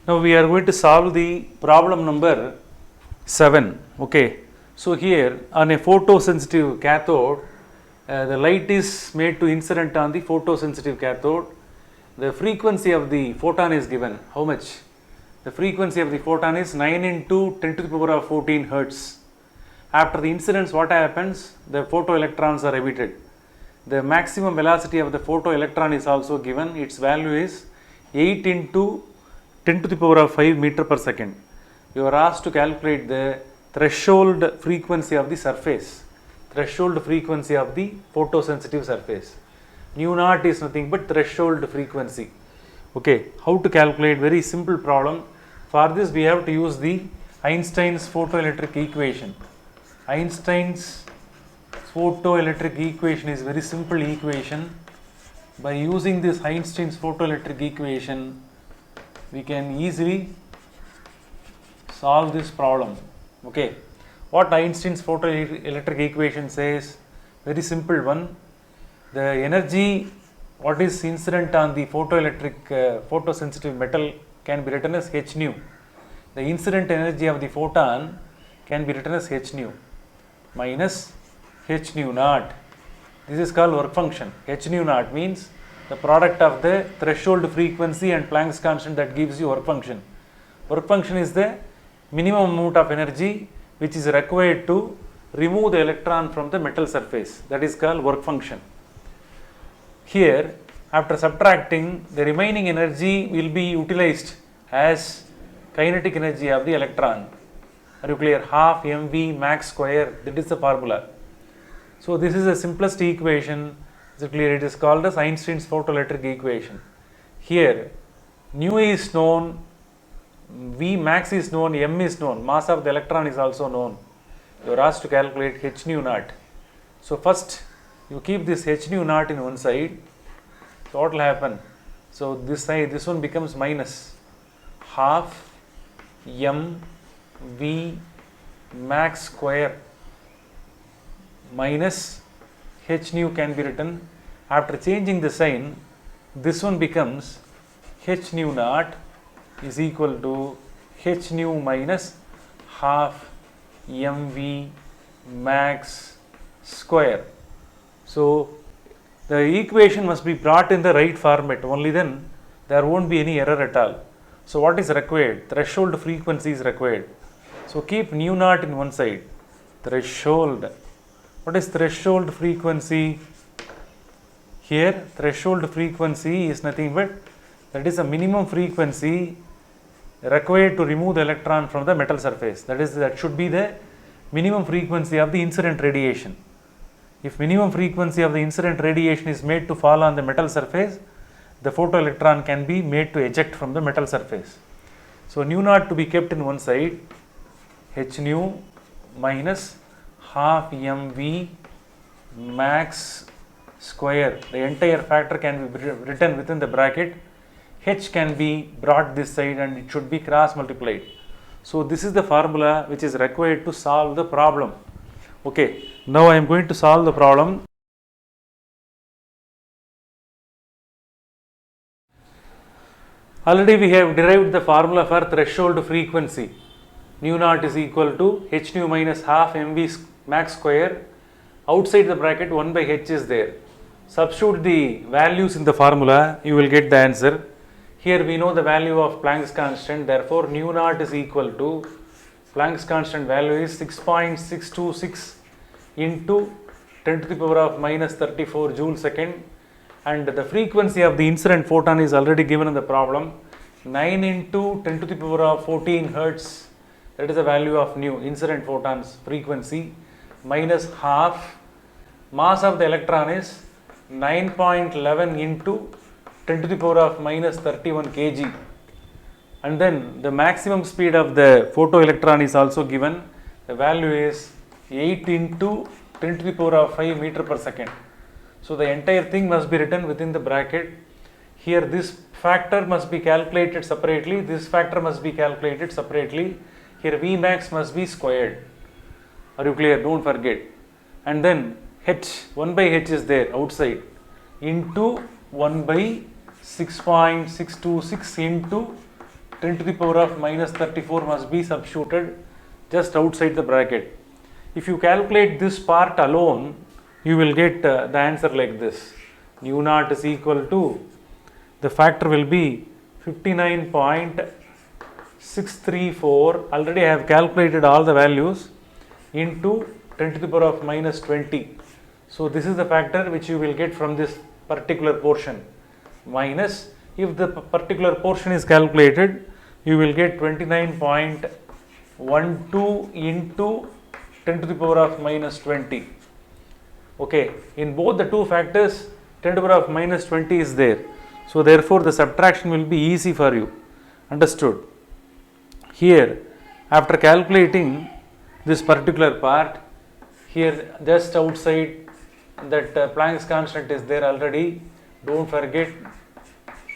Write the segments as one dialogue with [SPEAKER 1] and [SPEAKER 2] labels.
[SPEAKER 1] Now we are going to solve the problem number 7. Okay. So here on a photosensitive cathode, the light is made to incident on the photosensitive cathode. The frequency of the photon is given. How much? The frequency of the photon is 9 into 10 to the power of 14 hertz. After the incidence, what happens? The photoelectrons are emitted. The maximum velocity of the photoelectron is also given. Its value is 8 into 10 to the power of 5 meter per second. You are asked to calculate the threshold frequency of the surface, threshold frequency of the photosensitive surface. Nu naught is nothing but threshold frequency. Okay, how to calculate? Very simple problem. For this we have to use the Einstein's photoelectric equation. Einstein's photoelectric equation is very simple equation. By using this Einstein's photoelectric equation, we can easily solve this problem. Okay, what Einstein's photoelectric equation says? Very simple one. The energy what is incident on the photoelectric photosensitive metal can be written as h nu. The incident energy of the photon can be written as h nu minus h nu naught. This is called work function. H nu naught means the product of the threshold frequency and Planck's constant that gives you work function. Work function is the minimum amount of energy which is required to remove the electron from the metal surface. That is called work function. Here, after subtracting, the remaining energy will be utilized as kinetic energy of the electron. Are you clear? Half mv max square, that is the formula. So this is the simplest equation. Is it clear? It is called as Einstein's photoelectric equation. Here, nu is known, v max is known, m is known, mass of the electron is also known. You are asked to calculate h nu naught. So first, you keep this h nu naught in one side. So what will happen? So this side, this one becomes minus half m v max square minus h nu can be written. After changing the sign, this one becomes h nu naught is equal to h nu minus half mv max square. So the equation must be brought in the right format, only then there won't be any error at all. So what is required? Threshold frequency is required. So keep nu naught in one side. Threshold. What is threshold frequency? Here threshold frequency is nothing but that is a minimum frequency required to remove the electron from the metal surface. That should be the minimum frequency of the incident radiation. If minimum frequency of the incident radiation is made to fall on the metal surface, the photoelectron can be made to eject from the metal surface. So nu naught to be kept in one side, h nu minus half mv max square. The entire factor can be written within the bracket. H can be brought this side and it should be cross multiplied. So this is the formula which is required to solve the problem. Okay, now I am going to solve the problem. Already we have derived the formula for threshold frequency. Nu naught is equal to h nu minus half mv max square. Outside the bracket 1 by h is there. Substitute the values in the formula, you will get the answer. Here we know the value of Planck's constant, therefore nu naught is equal to Planck's constant value is 6.626 into 10 to the power of minus 34 joule second, and the frequency of the incident photon is already given in the problem, 9 into 10 to the power of 14 hertz, that is the value of nu, incident photon's frequency, minus half, mass of the electron is 9.11 into 10 to the power of minus 31 kg, and then the maximum speed of the photoelectron is also given. The value is 8 into 10 to the power of 5 meter per second. So the entire thing must be written within the bracket. Here this factor must be calculated separately, this factor must be calculated separately. Here V max must be squared. Are you clear? Don't forget. And then h, 1 by h is there outside, into 1 by 6.626 into 10 to the power of minus 34 must be substituted just outside the bracket. If you calculate this part alone, you will get the answer like this. U naught is equal to, the factor will be 59.634. Already I have calculated all the values, into 10 to the power of minus 20. So this is the factor which you will get from this particular portion, minus, if the particular portion is calculated, you will get 29.12 into 10 to the power of minus 20. Okay, in both the two factors, 10 to the power of minus 20 is there. So therefore the subtraction will be easy for you. Understood? Here, after calculating this particular part, here just outside that Planck's constant is there already. Don't forget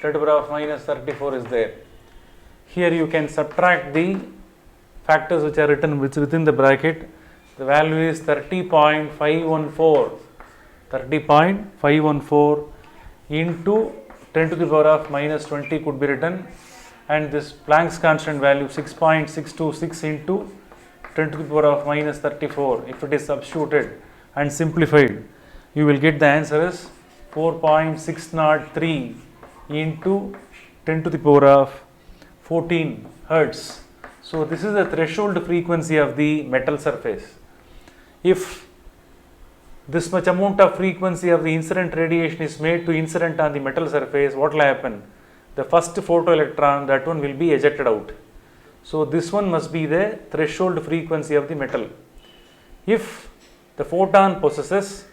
[SPEAKER 1] 10 to the power of minus 34 is there. Here you can subtract the factors which are written within the bracket. The value is 30.514. 30.514 into 10 to the power of minus 20 could be written, and this Planck's constant value 6.626 into 10 to the power of minus 34. If it is substituted and simplified, you will get the answer as 4.603 into 10 to the power of 14 Hertz. So this is the threshold frequency of the metal surface. If this much amount of frequency of the incident radiation is made to incident on the metal surface, what will happen? The first photoelectron, that one will be ejected out. So this one must be the threshold frequency of the metal. If the photon possesses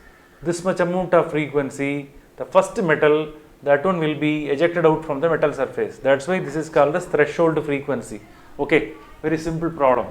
[SPEAKER 1] this much amount of frequency, the first metal, that one will be ejected out from the metal surface. That's why this is called as threshold frequency. Okay, very simple problem.